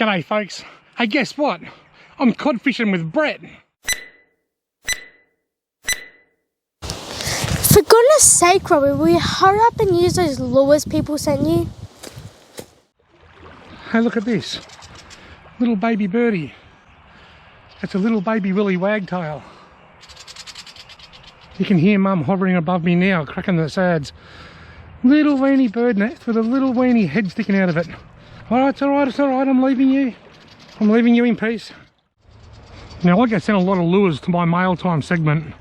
G'day folks. Hey, guess what? I'm cod fishing with Brett. For goodness sake, Robbie, will you hurry up and use those lures people sent you? Hey, look at this. Little baby birdie. It's a little baby willy wagtail. You can hear Mum hovering above me now, cracking the sads. Little weeny bird nest with a little weeny head sticking out of it. Alright, it's alright, it's alright, I'm leaving you. I'm leaving you in peace. Now, I get sent a lot of lures to my mail time segment.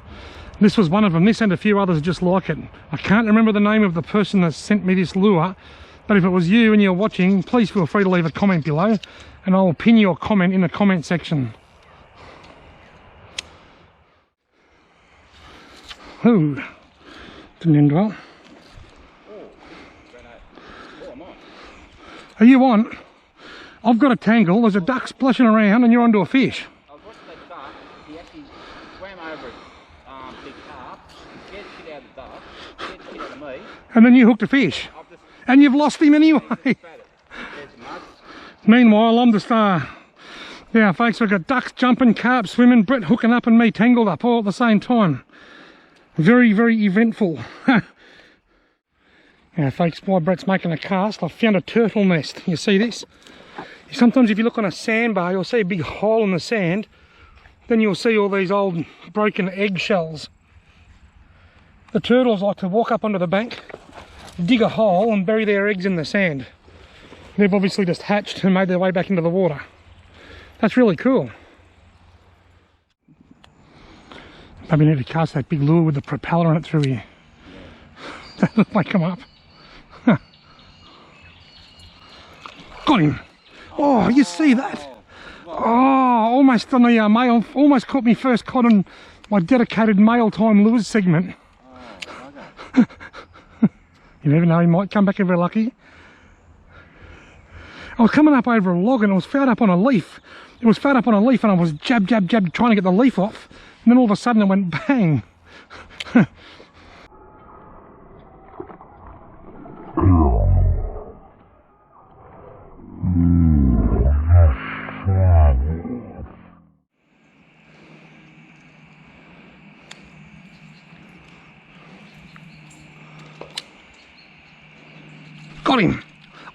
This was one of them. This and a few others just like it. I can't remember the name of the person that sent me this lure, but if it was you and you're watching, please feel free to leave a comment below and I'll pin your comment in the comment section. Ooh, didn't end well. Are you on? I've got a tangle, there's a duck splashing around and you're onto a fish. I was watching that duck, he actually swam over it, big carp, scared the shit out of the duck, scared the shit out of me. And then you hooked a fish. And you've lost him anyway. Meanwhile, I'm just yeah folks, we've got ducks jumping, carp swimming, Brett hooking up and me tangled up all at the same time. Very, very eventful. Now folks, while Brett's making a cast, I've found a turtle nest. You see this? Sometimes if you look on a sandbar, you'll see a big hole in the sand. Then you'll see all these old broken eggshells. The turtles like to walk up onto the bank, dig a hole and bury their eggs in the sand. They've obviously just hatched and made their way back into the water. That's really cool. Maybe need to cast that big lure with the propeller on it through here. That'll wake them up. Got him. Oh, you see that? Oh, almost on the mail, almost caught me first cod on my dedicated mail time lures segment. You never know, he might come back if we're lucky. I was coming up over a log and it was fouled up on a leaf. It was fouled up on a leaf and I was jab, jab, jab trying to get the leaf off. And then all of a sudden it went bang. Got him.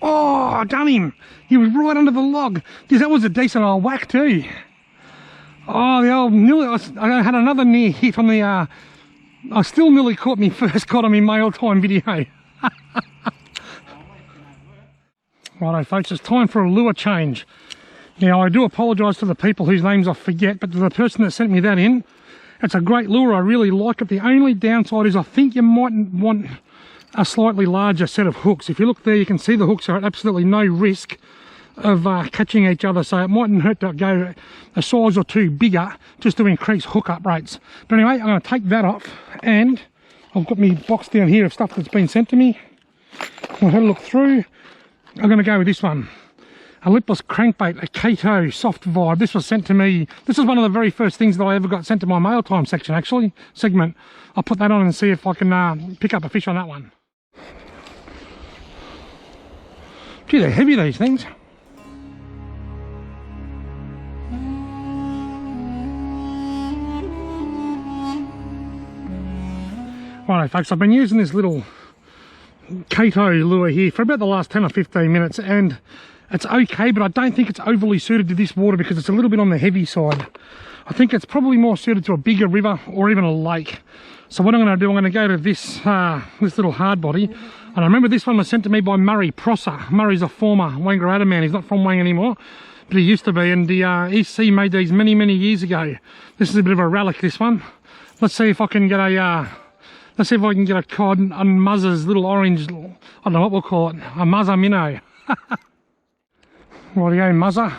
Oh, I done him. He was right under the log. Geez, that was a decent old whack too. Oh, the old nearly, I had another near hit on the I still nearly caught me first cod on my mail time video. Righto folks, it's time for a lure change. Now I do apologise to the people whose names I forget, but to the person that sent me that in, it's a great lure, I really like it. The only downside is I think you might want a slightly larger set of hooks. If you look there, you can see the hooks are at absolutely no risk of catching each other, so it mightn't hurt to go a size or two bigger just to increase hookup rates. But anyway, I'm going to take that off and I've got my box down here of stuff that's been sent to me. I'll have a look through. I'm going to go with this one, a lipless crankbait, a Kato soft vibe. This was sent to me, this was one of the very first things that I ever got sent to my mail time section actually, segment. I'll put that on and see if I can pick up a fish on that one. Gee, they're heavy, these things. Righto folks, I've been using this little Kato lure here for about the last 10 or 15 minutes and it's okay, but I don't think it's overly suited to this water because it's a little bit on the heavy side. I think it's probably more suited to a bigger river or even a lake. So what I'm going to do, I'm going to go to this this little hard body. And I remember this one was sent to me by Murray Prosser. Murray's a former Wangaratta man. He's not from Wang anymore, but he used to be. And he made these many, many years ago. This is a bit of a relic, this one. Let's see if I can get a let's see if I can get a cod on Muzz's little orange, I don't know what we'll call it, a Muzza minnow. Rightio, Muzza.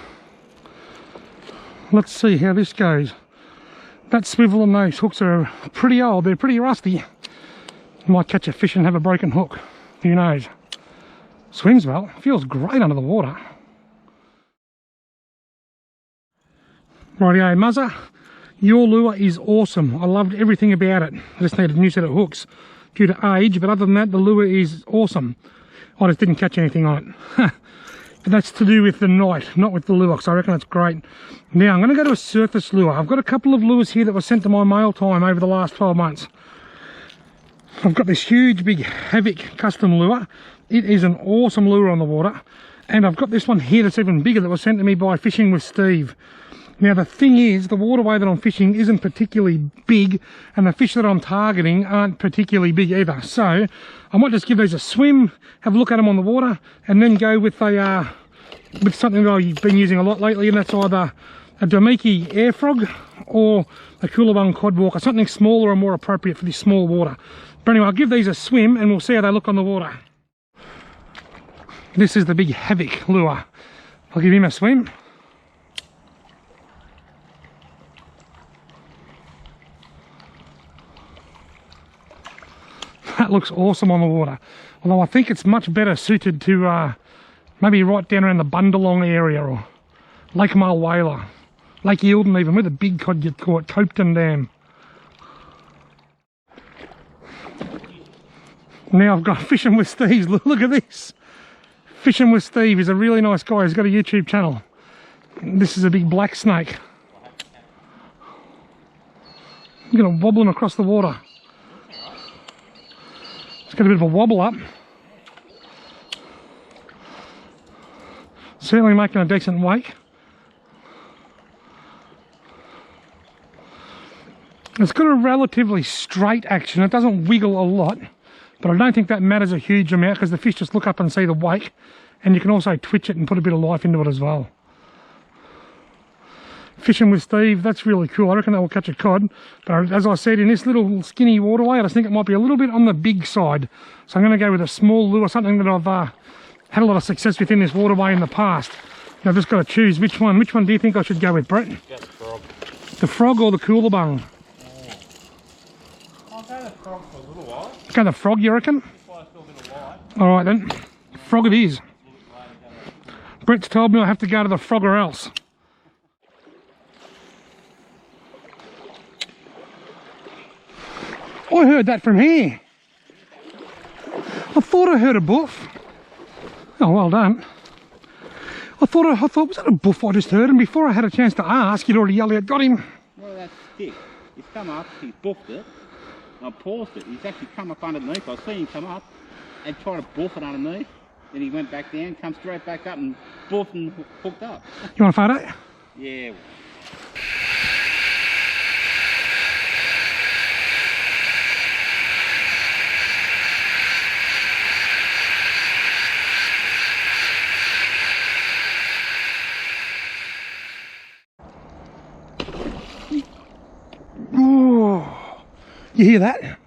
Let's see how this goes. That swivel and those hooks are pretty old, they're pretty rusty. Might catch a fish and have a broken hook, who knows. Swims well, feels great under the water. Rightio, Muzza. Your lure is awesome. I loved everything about it. I just needed a new set of hooks due to age, but other than that, the lure is awesome. I just didn't catch anything on it. but that's to do with the night, not with the lure, so I reckon that's great. Now I'm going to go to a surface lure. I've got a couple of lures here that were sent to my mail time over the last 12 months. I've got this huge big Havoc custom lure. It is an awesome lure on the water. And I've got this one here that's even bigger that was sent to me by Fishing with Steve. Now the thing is, the waterway that I'm fishing isn't particularly big, and the fish that I'm targeting aren't particularly big either. So I might just give these a swim, have a look at them on the water, and then go with a with something that I've been using a lot lately, and that's either a Damiki air frog or a Coolabung codwalker, something smaller and more appropriate for this small water. But anyway, I'll give these a swim and we'll see how they look on the water. This is the big Havoc lure. I'll give him a swim. That looks awesome on the water. Although I think it's much better suited to maybe right down around the Bundalong area or Lake Mulwala, Lake Eildon even, where the big cod get caught, Copton Dam. Now I've got Fishing with Steve. Look at this. Fishing with Steve is a really nice guy. He's got a YouTube channel. This is a big black snake. Look at it wobbling across the water. It's got a bit of a wobble up. Certainly making a decent wake. It's got a relatively straight action. It doesn't wiggle a lot, but I don't think that matters a huge amount because the fish just look up and see the wake, and you can also twitch it and put a bit of life into it as well. Fishing with Steve, that's really cool. I reckon that will catch a cod, but as I said, in this little skinny waterway, I just think it might be a little bit on the big side. So I'm going to go with a small lure, something that I've had a lot of success with in this waterway in the past. And I've just got to choose which one. Which one do you think I should go with, Brett? Go the frog. The frog or the Coolabung? I'll go the frog for a little while. Go the frog, you reckon? All right then, frog it is. Brett's told me I have to go to the frog or else. I heard that from here. I thought I heard a buff. Oh, well done. I thought, was that a buff I just heard? And before I had a chance to ask, you'd already yelled out, got him. Well, that's stick. He's come up, he's buffed it, and I paused it. He's actually come up underneath. I seen him come up and try to buff it underneath. Then he went back down, come straight back up and buffed and hooked up. You want a photo? Yeah. Oh, you hear that?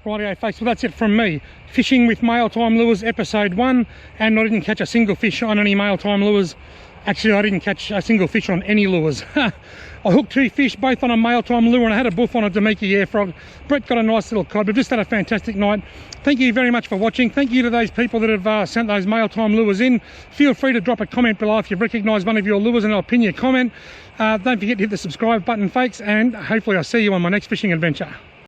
Rightio folks, well that's it from me. Fishing with Mail Time Lures episode 1, and I didn't catch a single fish on any Mail Time lures. Actually, I didn't catch a single fish on any lures. I hooked 2 fish, both on a Mail Time lure, and I had a buff on a Damiki air frog. Brett got a nice little cod. We've just had a fantastic night. Thank you very much for watching. Thank you to those people that have sent those Mail Time lures in. Feel free to drop a comment below if you've recognised one of your lures, and I'll pin your comment. Don't forget to hit the subscribe button, folks, and hopefully I'll see you on my next fishing adventure.